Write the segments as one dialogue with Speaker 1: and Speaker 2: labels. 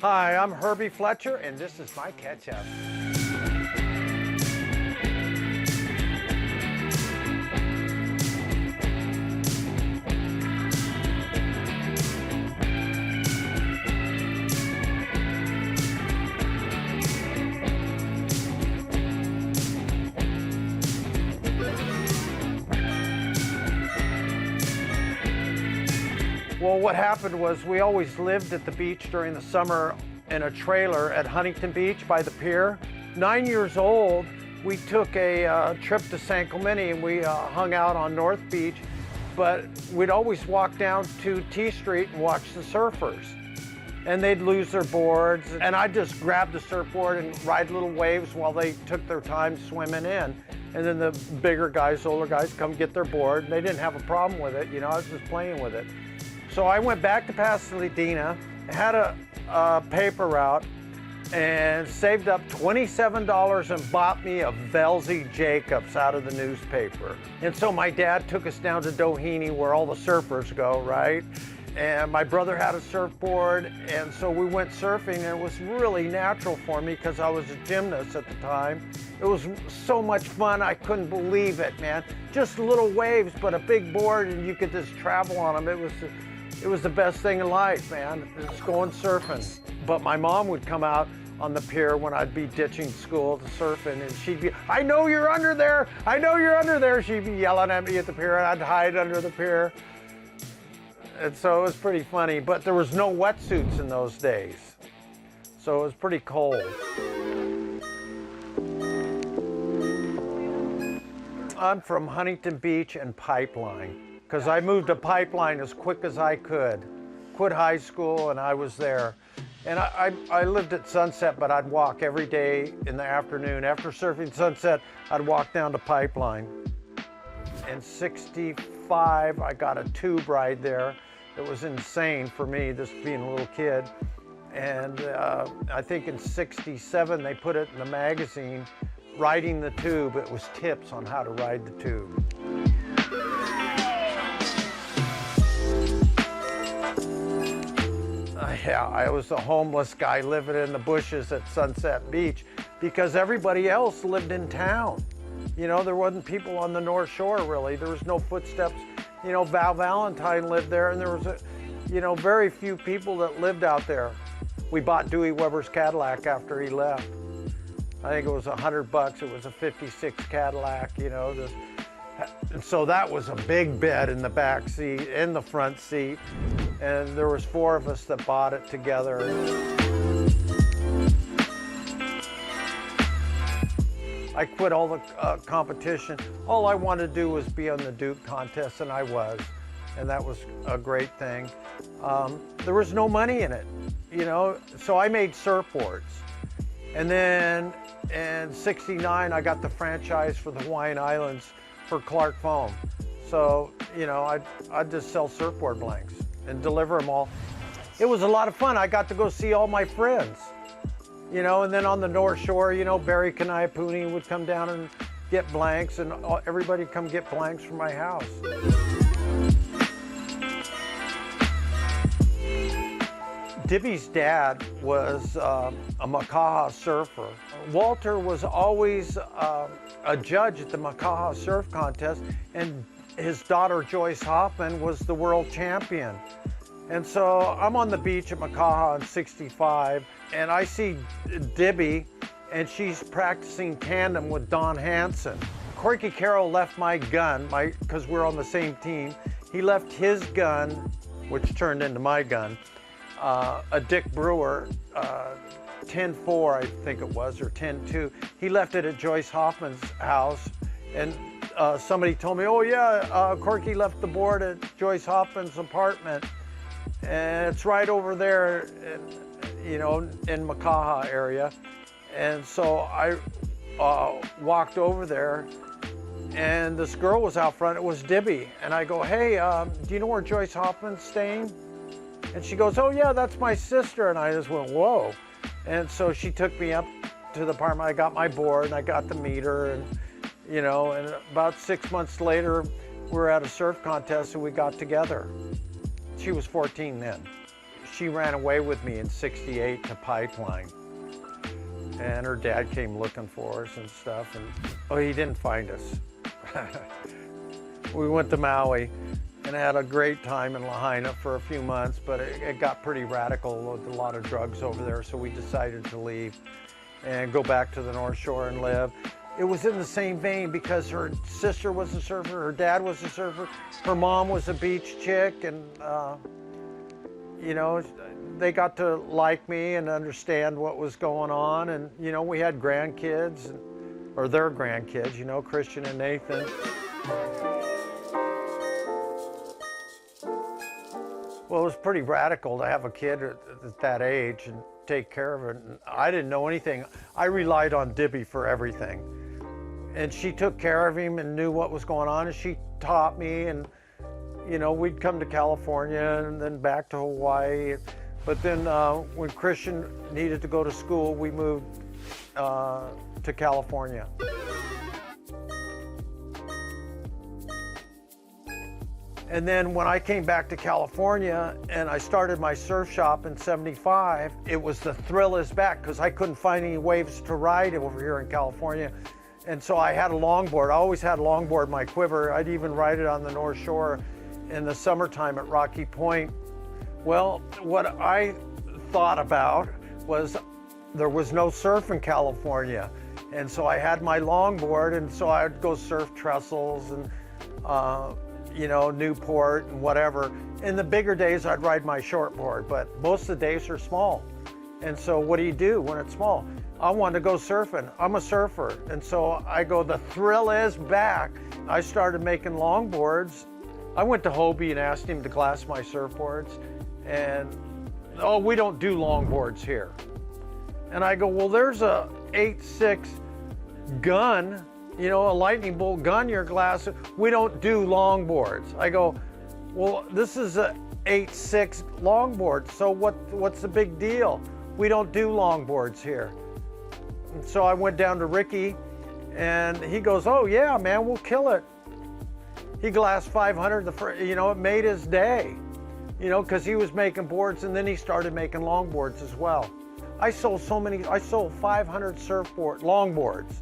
Speaker 1: Hi, I'm Herbie Fletcher, and this is my catch-up. Well, what happened was we always lived at the beach during the summer in a trailer at Huntington Beach by the pier. 9 years old, we took a trip to San Clemente and we hung out on North Beach, but we'd always walk down to T Street and watch the surfers. And they'd lose their boards, and I'd just grab the surfboard and ride little waves while they took their time swimming in. And then the bigger guys, older guys, come get their board, and they didn't have a problem with it. You know, I was just playing with it. So I went back to Pasadena, had a paper route, and saved up $27 and bought me a Velzy Jacobs out of the newspaper. And so my dad took us down to Doheny where all the surfers go, right? And my brother had a surfboard, and so we went surfing, and it was really natural for me because I was a gymnast at the time. It was so much fun, I couldn't believe it, man. Just little waves, but a big board, and you could just travel on them. It was the best thing in life, man, just going surfing. But my mom would come out on the pier when I'd be ditching school to surfing, and she'd be, "I know you're under there, I know you're under there." She'd be yelling at me at the pier, and I'd hide under the pier. And so it was pretty funny, but there was no wetsuits in those days. So it was pretty cold. I'm from Huntington Beach and Pipeline, because I moved to Pipeline as quick as I could. Quit high school and I was there. And I lived at Sunset, but I'd walk every day in the afternoon. After surfing Sunset, I'd walk down to Pipeline. In '65, I got a tube ride there. It was insane for me, just being a little kid. And I think in '67, they put it in the magazine, Riding the Tube. It was tips on how to ride the tube. Yeah, I was a homeless guy living in the bushes at Sunset Beach because everybody else lived in town. You know, there wasn't people on the North Shore, really. There was no footsteps. You know, Val Valentine lived there, and there was, very few people that lived out there. We bought Dewey Weber's Cadillac after he left. I think it was $100. It was a '56 Cadillac, and so that was a big bed in the back seat, in the front seat, and there was 4 of us that bought it together. I quit all the competition. All I wanted to do was be on the Duke contest, and I was, and that was a great thing. There was no money in it, so I made surfboards. And then in '69, I got the franchise for the Hawaiian Islands for Clark Foam. So, I'd just sell surfboard blanks and deliver them all. It was a lot of fun. I got to go see all my friends, and then on the North Shore, Barry Kanaiapuni would come down and get blanks, and everybody come get blanks from my house. Dibi's dad was a Makaha surfer. Walter was always a judge at the Makaha Surf Contest, and his daughter Joyce Hoffman was the world champion. And so I'm on the beach at Makaha in '65, and I see Dibi, and she's practicing tandem with Don Hansen. Corky Carroll left my gun, because we're on the same team. He left his gun, which turned into my gun, a Dick Brewer 10-4, I think it was, or 10-2. He left it at Joyce Hoffman's house, and somebody told me, "Oh yeah, Corky left the board at Joyce Hoffman's apartment, and it's right over there, in Makaha area." And so I walked over there, and this girl was out front. It was Dibi, and I go, "Hey, do you know where Joyce Hoffman's staying?" And she goes, "Oh yeah, that's my sister." And I just went, "Whoa." And so she took me up to the apartment. I got my board and I got the meter, and and about 6 months later, we were at a surf contest and we got together. She was 14 then. she ran away with me in '68 to Pipeline. And her dad came looking for us and stuff, and oh, he didn't find us. We went to Maui and had a great time in Lahaina for a few months, but it got pretty radical with a lot of drugs over there, so we decided to leave and go back to the North Shore and live. It was in the same vein because her sister was a surfer, her dad was a surfer, her mom was a beach chick, and you know, they got to like me and understand what was going on. And, you know, we had grandkids, or their grandkids, you know, Christian and Nathan. Well, it was pretty radical to have a kid at that age and take care of it. And I didn't know anything. I relied on Dibi for everything. And she took care of him and knew what was going on, and she taught me. And you know, we'd come to California and then back to Hawaii. But then when Christian needed to go to school, we moved to California. And then when I came back to California and I started my surf shop in '75, it was the thrill is back because I couldn't find any waves to ride over here in California. And so I had a longboard. I always had a longboard in my quiver. I'd even ride it on the North Shore in the summertime at Rocky Point. Well, what I thought about was there was no surf in California. And so I had my longboard, and so I'd go surf Trestles and, you know, Newport and whatever. In the bigger days, I'd ride my shortboard, but most of the days are small. And so what do you do when it's small? I want to go surfing. I'm a surfer. And so I go, the thrill is back. I started making longboards. I went to Hobie and asked him to glass my surfboards, and oh, we don't do longboards here. And I go, well, there's a 8.6 gun, you know, a lightning bolt gun you're glassing. We don't do longboards. I go, well, this is a 8.6 longboard, so what's the big deal? We don't do longboards here. And so I went down to Ricky, and he goes, oh yeah, man, we'll kill it. He glassed 500, you know, it made his day, you know, because he was making boards, and then he started making longboards as well. I sold 500 longboards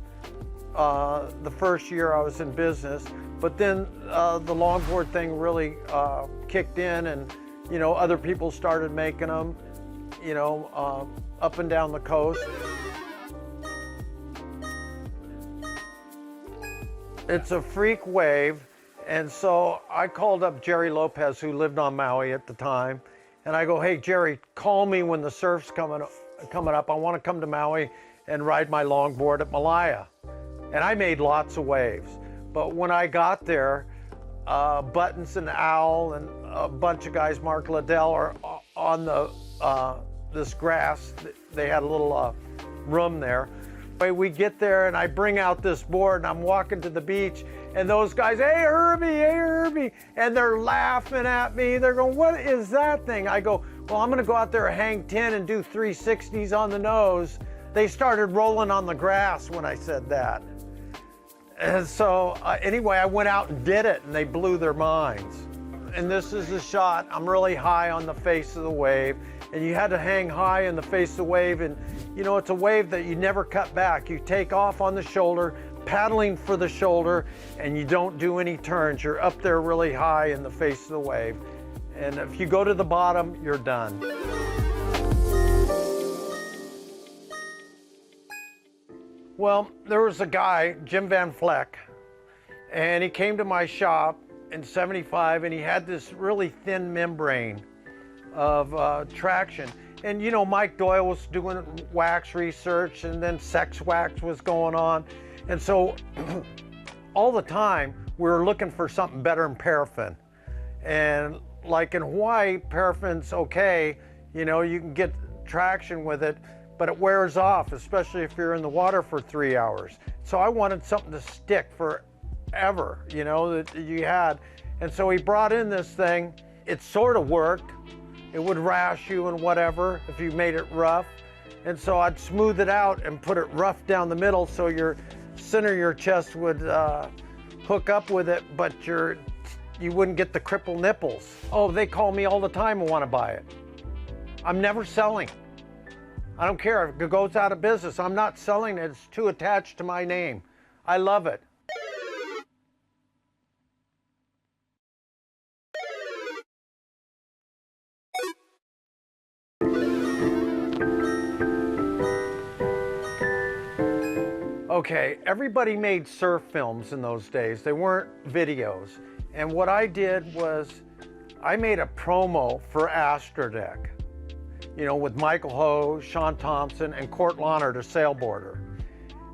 Speaker 1: the first year I was in business, but then the longboard thing really kicked in, and, you know, other people started making them, you know, up and down the coast. It's a freak wave. And so I called up Jerry Lopez, who lived on Maui at the time, and I go, hey, Jerry, call me when the surf's coming up. I want to come to Maui and ride my longboard at Maalaea. And I made lots of waves. But when I got there, Buttons and Owl and a bunch of guys, Mark Liddell, are on the this grass. They had a little room there. We get there, and I bring out this board, and I'm walking to the beach, and those guys, hey Herbie, and they're laughing at me. They're going, what is that thing? I go, well, I'm gonna go out there and hang 10 and do 360s on the nose. They started rolling on the grass when I said that. And so anyway, I went out and did it, and they blew their minds. And this is the shot. I'm really high on the face of the wave, and you had to hang high in the face of the wave, and you know, it's a wave that you never cut back. You take off on the shoulder, paddling for the shoulder, and you don't do any turns. You're up there really high in the face of the wave. And if you go to the bottom, you're done. Well, there was a guy, Jim Van Vleck, and he came to my shop in '75, and he had this really thin membrane of traction. And you know, Mike Doyle was doing wax research, and then sex wax was going on. And so all the time we were looking for something better than paraffin. And like in Hawaii, paraffin's okay, you know, you can get traction with it, but it wears off, especially if you're in the water for 3 hours. So I wanted something to stick forever, you know, that you had. And so he brought in this thing. It sort of worked. It would rash you and whatever if you made it rough. And so I'd smooth it out and put it rough down the middle so your center of your chest would hook up with it, but you wouldn't get the cripple nipples. Oh, they call me all the time and want to buy it. I'm never selling. I don't care if it goes out of business. I'm not selling it. It's too attached to my name. I love it. Okay, everybody made surf films in those days. They weren't videos. And what I did was I made a promo for Astrodeck, you know, with Michael Ho, Sean Thompson, and Court Launer, the sailboarder.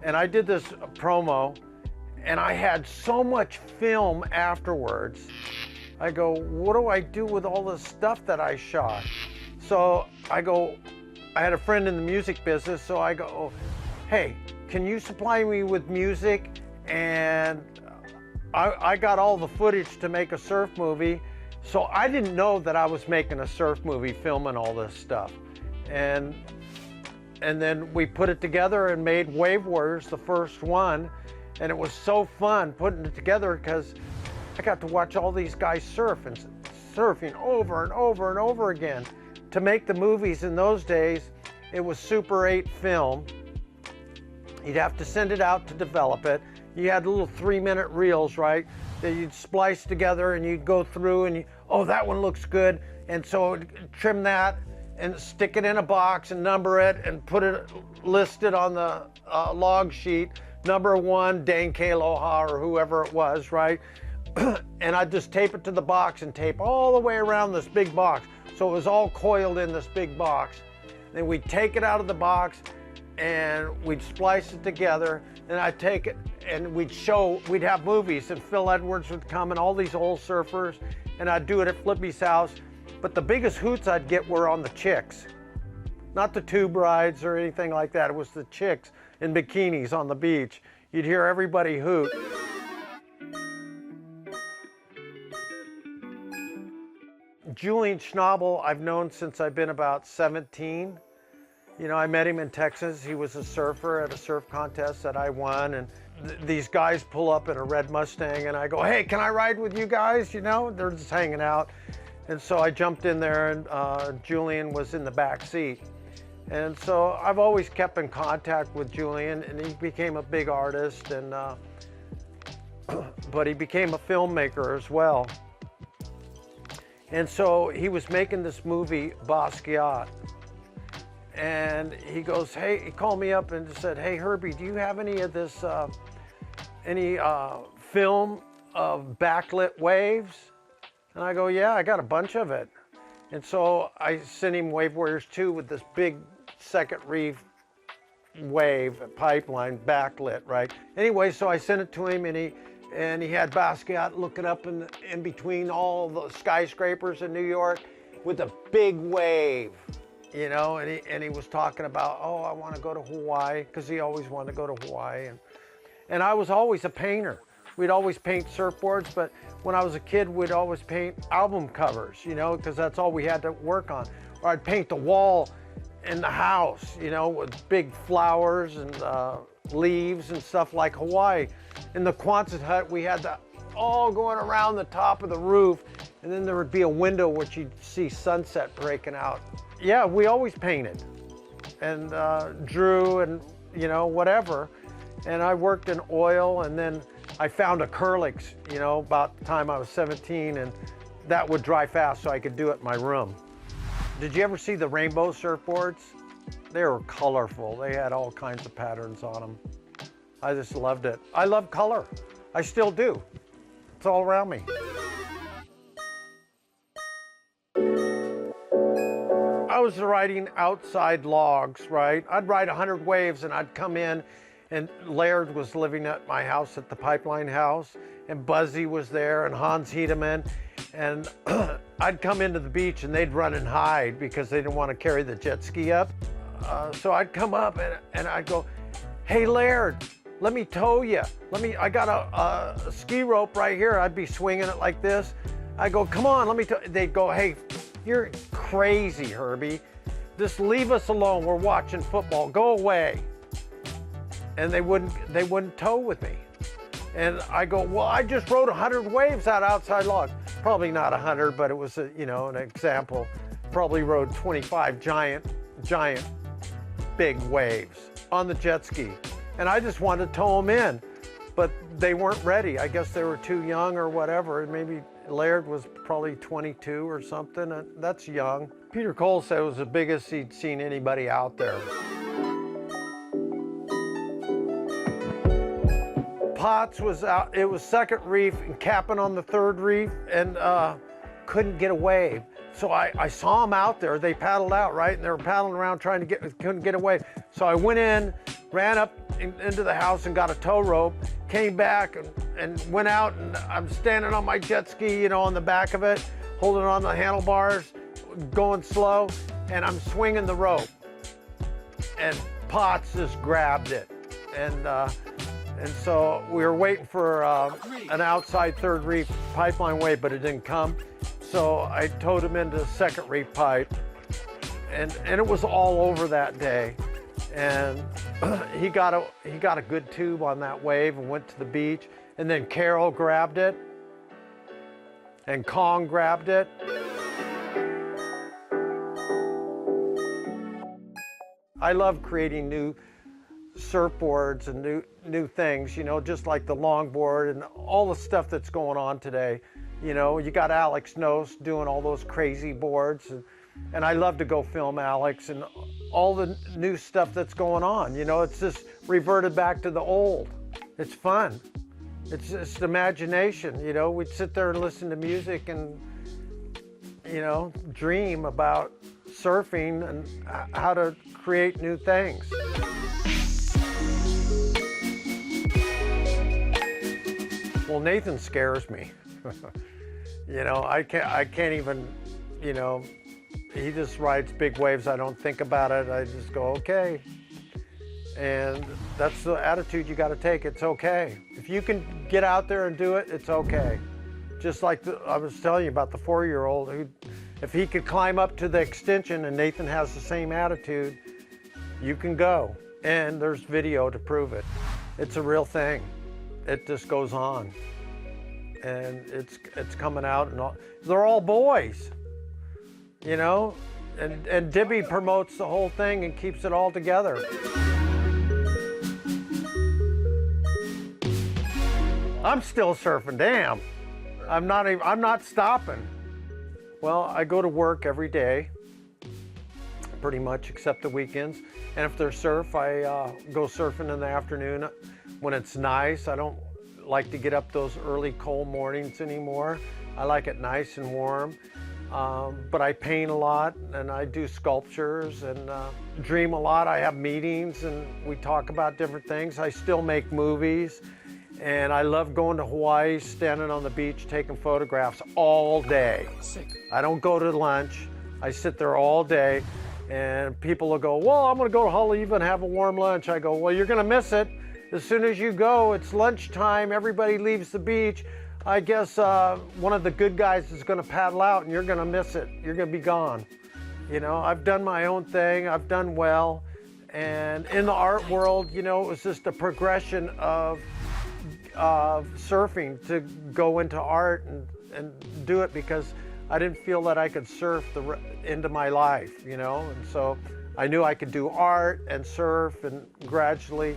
Speaker 1: And I did this promo, and I had so much film afterwards. I go, what do I do with all this stuff that I shot? So I had a friend in the music business, so I go, hey, can you supply me with music? And I got all the footage to make a surf movie. So I didn't know that I was making a surf movie, filming all this stuff. And then we put it together and made Wave Warriors, the first one. And it was so fun putting it together because I got to watch all these guys surf and surfing over and over and over again. To make the movies in those days, it was Super 8 film. You'd have to send it out to develop it. You had little 3-minute reels, right? That you'd splice together and you'd go through and oh, that one looks good. And so trim that and stick it in a box and number it and put it listed on the log sheet. Number 1, Dane Kaloha or whoever it was, right? And I'd just tape it to the box and tape all the way around this big box. So it was all coiled in this big box. Then we'd take it out of the box and we'd splice it together, and I'd take it and we'd have movies, and Phil Edwards would come and all these old surfers, and I'd do it at Flippy's house. But the biggest hoots I'd get were on the chicks, not the tube rides or anything like that. It was the chicks in bikinis on the beach. You'd hear everybody hoot. Julian Schnabel I've known since I've been about 17. You know, I met him in Texas. He was a surfer at a surf contest that I won, and these guys pull up in a red Mustang, and I go, hey, can I ride with you guys? You know, they're just hanging out. And so I jumped in there, and Julian was in the back seat. And so I've always kept in contact with Julian, and he became a big artist, and but he became a filmmaker as well. And so he was making this movie, Basquiat. And he goes, hey, he called me up and said, hey, Herbie, do you have any of this, film of backlit waves? And I go, yeah, I got a bunch of it. And so I sent him Wave Warriors 2 with this big second reef wave pipeline backlit, right? Anyway, so I sent it to him, and he had Basquiat looking up in between all the skyscrapers in New York with a big wave. You know, and he was talking about, oh, I want to go to Hawaii, because he always wanted to go to Hawaii. And I was always a painter. We'd always paint surfboards, but when I was a kid, we'd always paint album covers, you know, because that's all we had to work on. Or I'd paint the wall in the house, you know, with big flowers and leaves and stuff like Hawaii. In the Quonset hut, we had the all going around the top of the roof, and then there would be a window which you'd see sunset breaking out. Yeah, we always painted and drew and, you know, whatever. And I worked in oil, and then I found acrylics, you know, about the time I was 17, and that would dry fast so I could do it in my room. Did you ever see the rainbow surfboards? They were colorful. They had all kinds of patterns on them. I just loved it. I love color. I still do. It's all around me. I was riding outside logs, right? I'd ride 100 waves, and I'd come in, and Laird was living at my house at the Pipeline House, and Buzzy was there, and Hans Hedemann, and I'd come into the beach, and they'd run and hide because they didn't want to carry the jet ski up. So I'd come up, and I'd go, hey, Laird, let me tow you. I got a ski rope right here. I'd be swinging it like this. I go, come on, let me tow. They'd go, hey, you're crazy, Herbie. Just leave us alone. We're watching football. Go away. And they wouldn't tow with me. And I go, well, I just rode 100 waves out outside log. Probably not 100, but it was, you know, an example. probably rode 25 giant big waves on the jet ski. And I just wanted to tow them in, but they weren't ready. I guess they were too young or whatever. Maybe Laird was probably 22 or something. And that's young. Peter Cole said it was the biggest he'd seen anybody out there. Potts was out, it was second reef and capping on the third reef, and couldn't get a wave. So I saw them out there. They paddled out, right? And they were paddling around trying to couldn't get a wave. So I went in, ran up into the house and got a tow rope, came back and went out, and I'm standing on my jet ski, you know, on the back of it, holding on the handlebars, going slow, and I'm swinging the rope. And Potts just grabbed it. And so we were waiting for an outside third reef pipeline wave, but it didn't come. So I towed him into the second reef pipe, and it was all over that day. And he got a good tube on that wave and went to the beach. And then Carol grabbed it, and Kong grabbed it. I love creating new surfboards and new things, you know, just like the longboard and all the stuff that's going on today. You know, you got Alex Nose doing all those crazy boards, and I love to go film Alex and all the new stuff that's going on. You know, it's just reverted back to the old. It's fun. It's just imagination, you know. We'd sit there and listen to music and, you know, dream about surfing and how to create new things. Well, Nathan scares me. You know, I can't even, you know, he just rides big waves. I don't think about it. I just go, okay. And that's the attitude you got to take. It's okay. If you can get out there and do it, it's okay. Just like I was telling you about the 4-year-old who, if he could climb up to the extension, and Nathan has the same attitude, you can go. And there's video to prove it. It's a real thing. It just goes on. And it's coming out, and they're all boys, you know? And Dibi promotes the whole thing and keeps it all together. I'm still surfing, damn. I'm not stopping. Well, I go to work every day, pretty much, except the weekends. And if there's surf, I go surfing in the afternoon when it's nice. I don't like to get up those early cold mornings anymore. I like it nice and warm. But I paint a lot, and I do sculptures and dream a lot. I have meetings and we talk about different things. I still make movies, and I love going to Hawaii, standing on the beach, taking photographs all day. I don't go to lunch. I sit there all day, and people will go, well, I'm gonna go to Haleiwa and have a warm lunch. I go, well, you're gonna miss it. As soon as you go, it's lunchtime, everybody leaves the beach. I guess one of the good guys is gonna paddle out and you're gonna miss it. You're gonna be gone. You know, I've done my own thing, I've done well. And in the art world, you know, it was just a progression of surfing to go into art and do it, because I didn't feel that I could surf the end of my life, you know? And so I knew I could do art and surf and gradually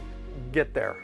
Speaker 1: get there.